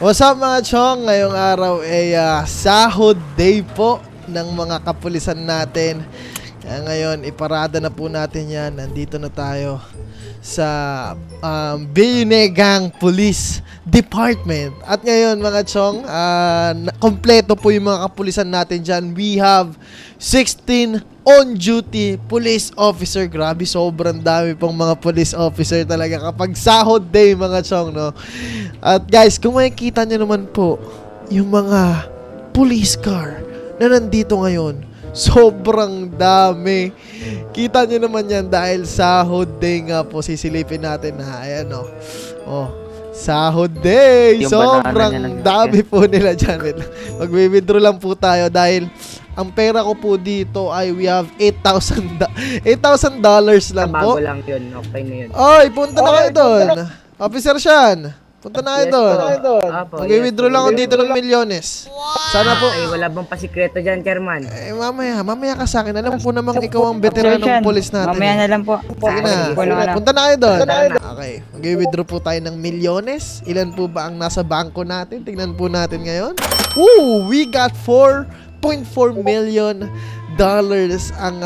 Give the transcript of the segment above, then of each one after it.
What's up mga chong? Ngayong araw ay sahod day po ng mga kapulisan natin. Kaya ngayon, iparada na po natin yan. Nandito na tayo sa Biyunegang Police Department. At ngayon mga chong, kompleto po yung mga kapulisan natin dyan. We have 16 on-duty police officer. Grabe, sobrang dami pong mga police officer talaga kapag sahod day mga chong, no? At guys, kung makikita nyo naman po yung mga police car na nandito ngayon, sobrang dami. Kita nyo naman yan dahil sahod day nga po. Sisilipin natin na, ayan o. Oh, sahod day. Yung Sobrang dami po nila dyan. Mag-withdraw lang po tayo dahil ang pera ko po dito ay we have $8,000 lang po. Bago lang yun, okay na yun. Oy, punta na kayo doon. Officer Sean, punta na kayo doon. Mag-withdraw lang ako dito ng milyones. Sana po. Ay, wala bang pasikreto dyan, Chairman? Eh, mamaya ka sa akin. Alam po namang ikaw ang veteranong police natin. Mamaya na lang po. Sige na. Punta na kayo doon. Okay. Mag-withdraw po tayo ng milyones. Ilan po ba ang nasa bangko natin? Tingnan po natin ngayon. Ooh, we got $4.4 million ang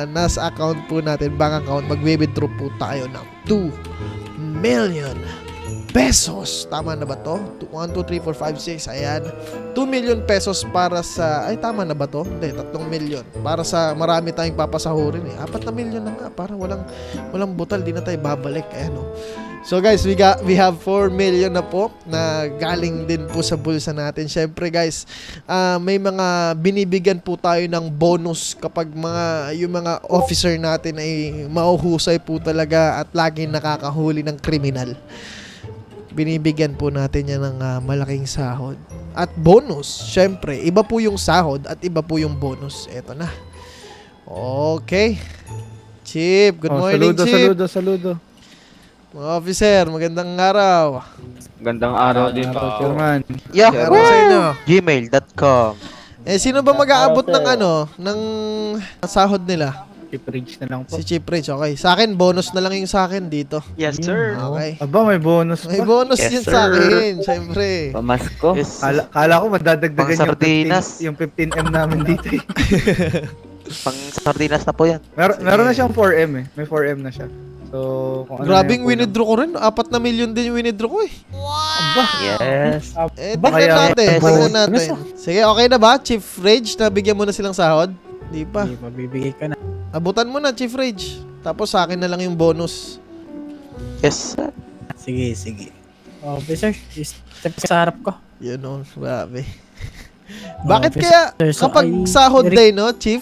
nasa account po natin. Bank account. Mag-withdraw po tayo ng 2 million pesos. Tama na ba to? 1, 2, 3, 4, 5, 6. Ayan. 2 million pesos para sa... Ay, tama na ba to? Hindi, 3 million. Para sa marami tayong papasahurin eh. 4 na million na nga. Para walang butal. Di na tayo babalik. Ayan o. So guys, we have 4 million na po na galing din po sa bulsa natin. Syempre guys, may mga binibigyan po tayo ng bonus kapag yung mga officer natin ay mauhusay po talaga at laging nakakahuli ng kriminal. Binibigyan po natin yan ng malaking sahod. At bonus, syempre, iba po yung sahod at iba po yung bonus. Eto na. Okay. Chief, good morning, Chief. Saludo. Mga officer, magandang araw. Gandang araw din po. Chairman. Meron sa inyo. Gmail.com. Eh, sino ba mag-aabot ng ng sahod nila? Chief Ridge na lang po. Si Chief Rich, okay. Sa akin, bonus na lang yung sa akin dito. Yes, sir. Okay. Aba, may bonus pa. May bonus Yes, yun sir. sa akin, syempre. Pamasko. Yes. Kala ko madadagdagan Pang sardinas. yung 15M namin dito eh. Pang sardinas na po yan. Meron na siyang 4M eh. May 4M na siya. So, kung ano Grabing na yung winidraw ko rin. 4 na million din yung winidraw ko eh. Aba, Yes. Eh, Kaya- tingnan natin. Sige, okay na ba, Chief Rage? Nabigyan mo na silang sahod? Di pa. Hindi, mabibigay ka na. Abutan mo na, Chief Rage. Tapos sa akin na lang yung bonus. Yes, sir. Sige. Officer, step ka sa harap ko. Yun o, grabe. Bakit Officer, kaya so kapag ay- sahod day, no, Chief?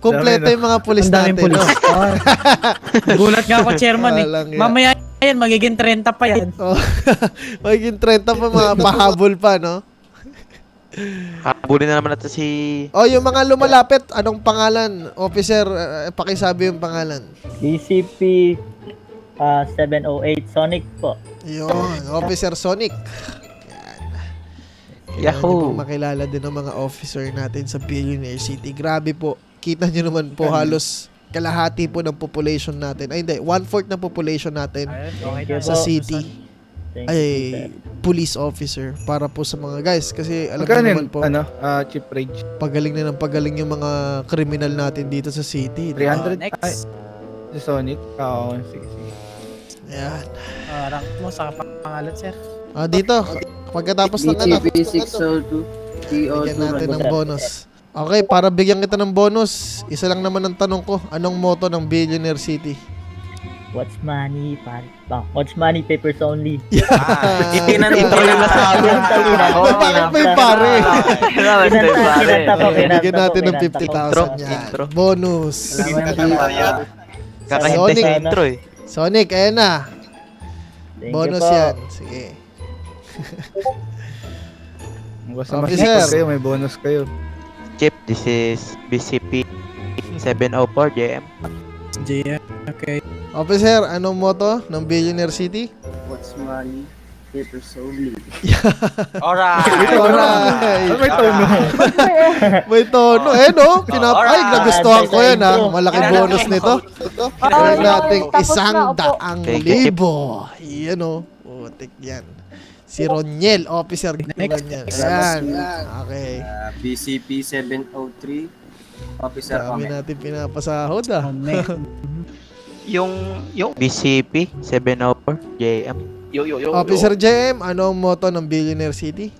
Kompleto yung mga pulis Ang daming natin, no? pulis. Gulat nga ako, Chairman eh. Walang yan. Mamaya yan, magiging 30 pa yan. Oh, magiging 30 pa, mga pahabol pa, no? Habulin na naman natin si... Oh, yung mga lumalapit, anong pangalan? Officer, pakisabi yung pangalan. DCP 708 Sonic po. Yun, Officer Sonic. Yan. Kailangan Yahoo! niyo pong makilala din ng mga officer natin sa Billionaire City. Grabe po. Kita nyo naman po, halos kalahati po ng population natin. Ay, hindi. 1/4 ng population natin sa city Thank ay you, sir. police officer para po sa mga guys. Kasi alam Magkano mo yun? naman po, Chief Ridge. pagaling na ng pagaling yung mga criminal natin dito sa city. 300. Next. Ay, si Sonic. Oo, sige. Ayan. Rank mo sa pangalan, sir. Dito. Pagkatapos ng anak, DCP 602 bigyan natin ng bonus. Okay, para bigyan kita ng bonus, isa lang naman ang tanong ko. Anong motto ng Billionaire City? What's money, What's money, papers only. Intro lang na sa akin. Bakit may pare? Kinanta ko. Bigyan natin ng Intro. 50,000 yan. Intro. Bonus. Kakahintay Sonic. sa intro eh. Sonic, ayan na. Thank you Bonus po. yan. Sige. Basta mas Officer. kayo, may bonus kayo. Chip, this is BCP 704 JM. Okay. Officer, anong motto ng Billionaire City? What's money, papers only. Alright! Alright. May tono. May tono. Eh, no? Ay, nagustuhan ko yan, ha? Malaking bonus nito. Meron nating tapos na, opo. $100,000. Yan, oh. Putik yan. Si Roniel, Officer Roniel. Ayan. Okay. BCP 703, Officer Dami Omen. natin pinapasahod ah. Yung BCP 704 JM. Officer JM, ano ang motto ng Billionaire City?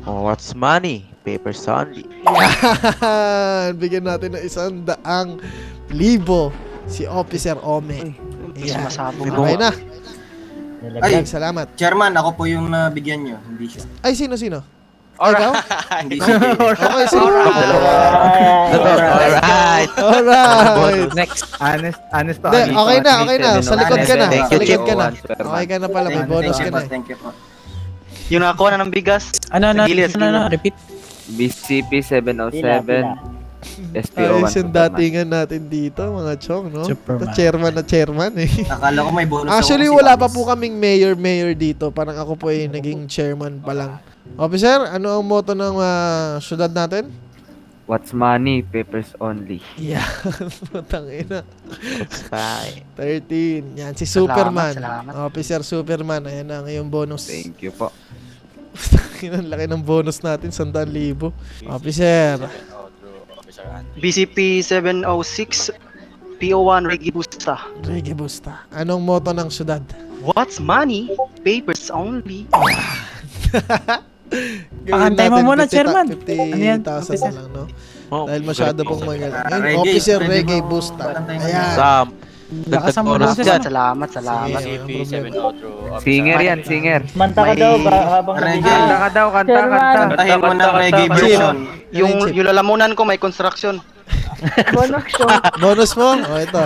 Oh, what's money? Papers only. Yan! Bigyan natin ng 100,000 si Officer Ome. Ayan. masabog. Okay na. Nalagyan. Ay, salamat. Chairman, ako po yung nabigyan nyo, hindi siya. Ay, sino? Ay, ikaw? Hindi siya. Okay, sige. Alright. Alright. Next. Honest to Hindi, honest. okay na. Sa likod ka na. Thank Sa you, likod Chip. ka na. Okay ka na pala. May bonus ka na. Thank you po. Yung nakakuha na ng bigas. Ano, Sa gilid, sa gilid. repeat. BCP Pila, 707, pila. SPO1. Ayos yung datingan natin dito, mga chong, no? Superman. Ito, chairman eh. Akala ko may bonus Actually, ako kasi wala pa Alex. po kaming mayor dito. Parang ako po ay naging chairman pa lang. Officer, ano ang motto ng syudad natin? What's money? Papers only. Yeah. Tangina. Bye. 13. Yan, si Superman. salamat. Officer Superman. Ayan ang iyong bonus. Thank you po. Ang laki ng bonus natin, 100,000. Officer. BCP 706, PO1 Reggae Busta. Reggae Busta. Anong motto ng syudad? What's money? Papers only. Pakantay mo muna, Chairman. 50,000 Ano yan? na Officer? lang, no? Oh, Dahil masyado pong magaling. Ngayon, Reggae, Officer pwede Reggae mo Busta. pakantayin mo. Ayan. Sam. Lakas ang bonus boses, dyan. ano? Salamat. Sige, walang problema. Singer yan, singer. Manta ka May- daw ba habang Reggae. nabigyan? Kanta ka daw, kanta. Kantahin mo ng reggae version. Yung lalamunan ko may construction. Bonus mo? O, ito.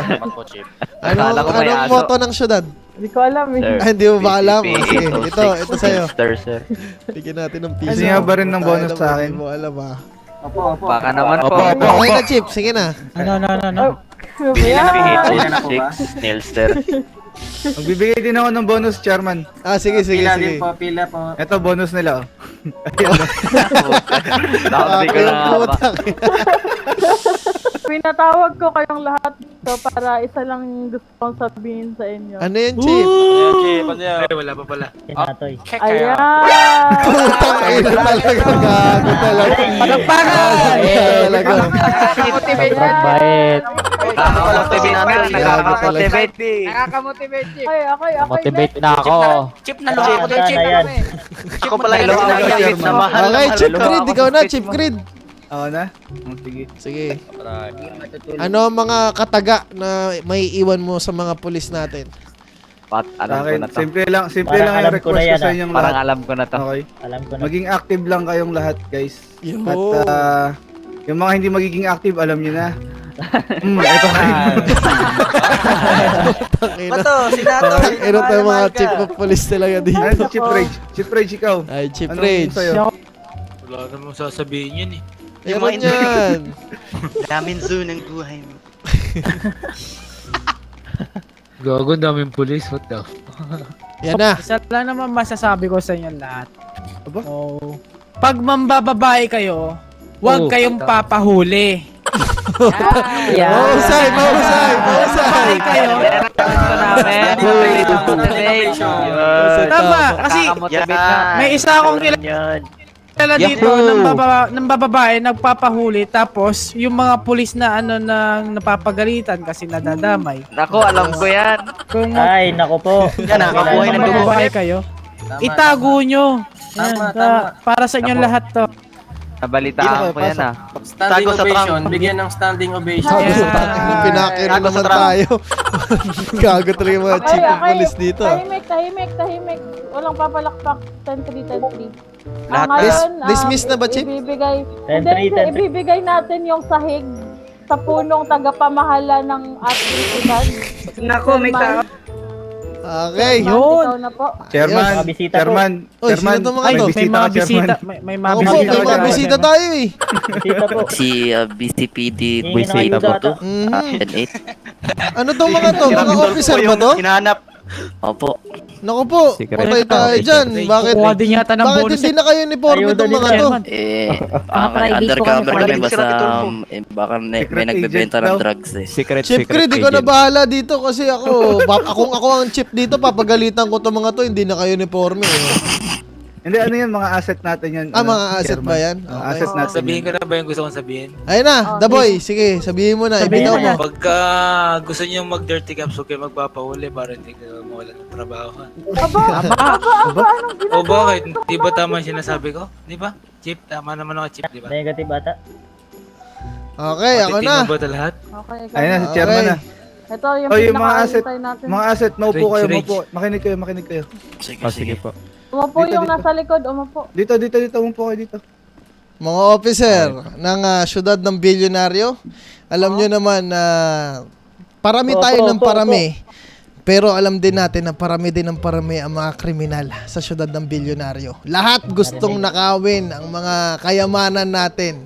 Akala ko may Anong aso. motto ng syudad? Hindi ko alam eh. Ah, hindi mo ba alam? O, sige, ito sa'yo. sir. Bigyan natin ng piso. Kasi nga ba rin ng bonus sa akin? Hindi mo alam ah. Opo. Baka naman po. Okay na, Chip. Sige na. Ano. Bili na po ba? Magbibigay din ako ng bonus, Chairman. Ah, sige. Pila din po, pila po. Ito, bonus nila, oh. Ah, kayong putang. Pinatawag ko kayong lahat dito para isa lang gusto kong sabihin sa inyo. Ano yun, Chip? Wala pa pala. Tinatoy. Ayan! Putang ina talaga. Gago talaga. Palakpakan! Talaga. Nakakamotivate Bait. Okay. Motivate na ako. Chip na loko ko Chip na yan. Ako pala yung nagigit na mahal. Okay, Chip Creed. Ikaw na, Chip Creed. Ako na? Sige. Sige. Ano ang mga kataga na may iwan mo sa mga pulis natin? Pat, Sa alam ko akin, na to. simple lang Parang yung alam ko request na ko yan, sa ah. inyong Parang lahat. alam ko na to. Okay? Alam ko na. Maging active lang kayong lahat, guys. Yo. At yung mga hindi magiging active, alam nyo na. Ito kayo. Tangina. Tangina tayo mga chief of police talaga Ano dito. si Chip Rage? Chip Rage, ikaw. Ay, Chief Anong Rage. sa'yo? Wala namang sasabihin yun eh. Meron yan. Daming zoo ng buhay mo. Gago, daming pulis. What the Yan na. Isa lang naman masasabi ko sa inyo lahat. Aba? Oh. Pag mambababae kayo, huwag kayong papahuli. Mahusay. Babae kayo. Tama, kasi may isa akong kilala dito ng bababae nagpapahuli tapos yung mga pulis na nang napapagalitan kasi nadadamay. Nako, alam ko yan. Kung Ay, nako po. Yan, nakabuhay ng dugo. bababae kayo, itago nyo. Yan, para sa inyong lahat to. Nabalitaan ko yan, ah. Standing Tago sa ovation. trunk. Bigyan ng standing ovation. Sabi Yeah. sa takin, pinakira Gago sa naman trunk. tayo. Gago talaga yung mga chief of police dito. Tahimik. Walang papalakpak. 10-3. Lahat Dismiss na ba, Chip? Ibibigay, 10-3. ibibigay natin yung sahig sa punong tagapamahala ng ating syudad. Nako, may tao. Okay. Yun. Ikaw na po. Chairman, Mga bisita Chairman, Oy, Chairman, sino to mga Ay, to? may bisita mga ka, Chairman. bisita. May mga Ako po, bisita. may mga tayo. bisita tayo eh. Bisita po. Si BCPD Hingi ng ayuda ata. Mhm. Ano tong mga to? Mga officer ba to? Hinahanap. Opo. Naku po, patay tayo dyan. Bakit? Kuha din yata ng Bakit bonus. hindi na kayo uniforme Ayuda itong ni mga to? Chairman. Undercover kami, basta, baka Secret agent daw. drugs eh. Chip Creed, ikaw na bahala dito kasi ako ang chip dito, papagalitan ko itong mga to, hindi na kayo uniforme. Eh. Hindi, ano yan, mga asset natin yan. Mga asset ba yan? Mga Okay. asset natin Sabihin yan. ko na ba yung gusto kong sabihin? Ayun na, The Boy. Sige, sabihin mo na. Sabihin Ibitaw mo mo. na. Pagka gusto niyo mag-dirty caps, huwag kayo magpapahuli para hindi kayo mawalan ng trabaho. Anong O bakit? Di ba tama yung sinasabi ko? Di ba? Chip, tama naman ako, Chip, di ba? Negative bata. Okay, ako na. Matitino ba ito lahat? Okay, ikaw Ayun na, na. si chairman na. Ito yung Oh, yung mga asset, pinaka-aantay natin. mga asset, maupo kayo, Rage. maupo. Makinig kayo. Sige po. Umupo Dito, yung dito. nasa likod, umupo. Dito, umupo kayo dito. Mga officer ng syudad ng bilyonaryo, alam nyo naman na parami tayo ng parami. Pero alam din natin na parami din ng parami ang mga kriminal sa syudad ng bilyonaryo. Lahat gustong nakawin ang mga kayamanan natin.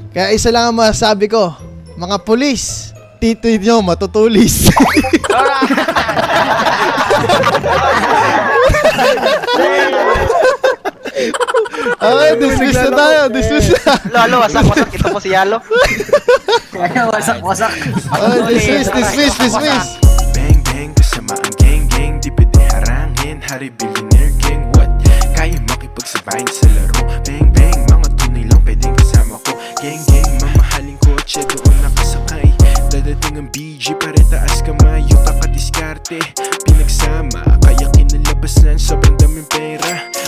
Kaya isa lang ang masasabi ko, mga pulis, titoy nyo matutulis. Okay, dismiss na tayo, dismiss na. Lalo, wasak-wasak. Ito po si Yalo. Wasak-wasak. Dismiss. Bang bang, kasama ang gang gang. Di pwede harangin, hari billionaire gang. What? Kaya makipagsabayin sa laro. Bang bang, mga tunay lang pwedeng kasama ko. Gang gang, mamahaling kotse doon nakasakay. Dadating ang BG, pare taas kamay. Yung takadiskarte.